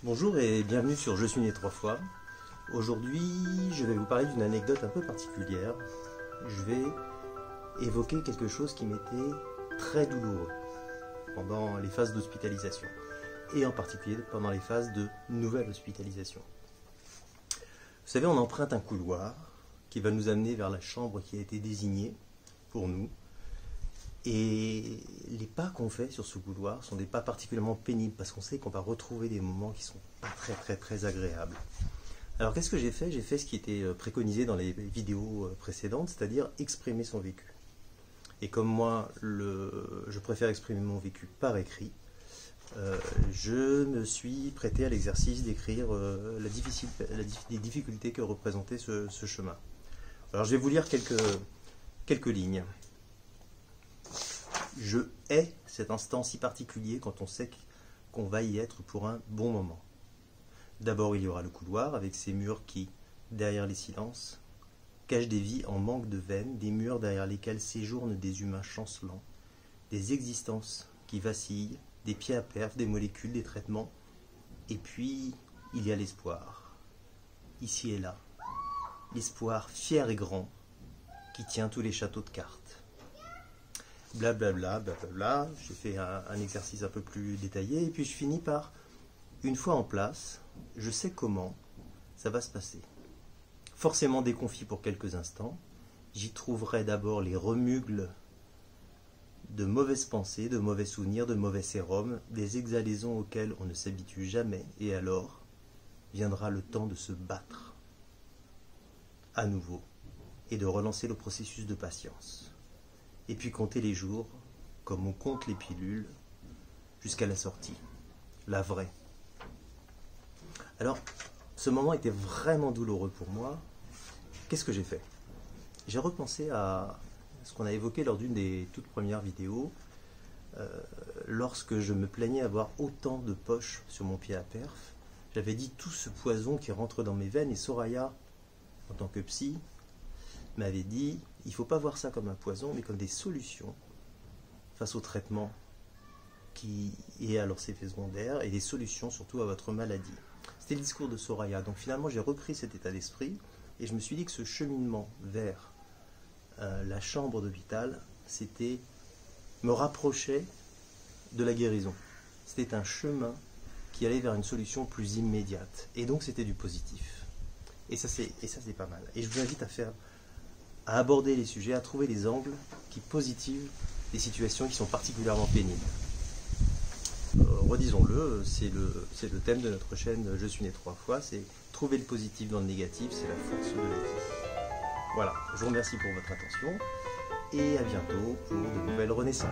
Bonjour et bienvenue sur Je suis né trois fois. Aujourd'hui, je vais vous parler d'une anecdote un peu particulière. Je vais évoquer quelque chose qui m'était très douloureux pendant les phases d'hospitalisation et en particulier pendant les phases de nouvelle hospitalisation. Vous savez, on emprunte un couloir qui va nous amener vers la chambre qui a été désignée pour nous. Et les pas qu'on fait sur ce couloir sont des pas particulièrement pénibles parce qu'on sait qu'on va retrouver des moments qui sont pas très agréables. Alors qu'est-ce que j'ai fait? J'ai fait ce qui était préconisé dans les vidéos précédentes, c'est-à-dire exprimer son vécu. Et comme moi, je préfère exprimer mon vécu par écrit, je me suis prêté à l'exercice d'écrire les difficultés que représentait ce chemin. Alors je vais vous lire quelques lignes. Je hais cet instant si particulier quand on sait qu'on va y être pour un bon moment. D'abord, il y aura le couloir avec ses murs qui, derrière les silences, cachent des vies en manque de veines, des murs derrière lesquels séjournent des humains chancelants, des existences qui vacillent, des pieds à perf, des molécules, des traitements. Et puis, il y a l'espoir, ici et là. L'espoir fier et grand qui tient tous les châteaux de cartes. Blablabla, blablabla, j'ai fait un exercice un peu plus détaillé, et puis je finis par, une fois en place, je sais comment ça va se passer. Forcément déconfit pour quelques instants, j'y trouverai d'abord les remugles de mauvaises pensées, de mauvais souvenirs, de mauvais sérums, des exhalaisons auxquelles on ne s'habitue jamais, et alors viendra le temps de se battre à nouveau, et de relancer le processus de patience. Et puis compter les jours, comme on compte les pilules, jusqu'à la sortie, la vraie. Alors, ce moment était vraiment douloureux pour moi. Qu'est-ce que j'ai fait? J'ai repensé à ce qu'on a évoqué lors d'une des toutes premières vidéos, lorsque je me plaignais avoir autant de poches sur mon pied à perf. J'avais dit tout ce poison qui rentre dans mes veines, et Soraya, en tant que psy, m'avait dit, il ne faut pas voir ça comme un poison, mais comme des solutions face au traitement qui est à leurs effets secondaires, et des solutions surtout à votre maladie. C'était le discours de Soraya. Donc finalement, j'ai repris cet état d'esprit, et je me suis dit que ce cheminement vers la chambre d'hôpital, c'était me rapprocher de la guérison. C'était un chemin qui allait vers une solution plus immédiate. Et donc c'était du positif. Et ça c'est pas mal. Et je vous invite à aborder les sujets, à trouver des angles qui positivent des situations qui sont particulièrement pénibles. Redisons-le, c'est le thème de notre chaîne Je suis né trois fois, c'est trouver le positif dans le négatif, c'est la force de la vie. Voilà, je vous remercie pour votre attention et à bientôt pour de nouvelles renaissances.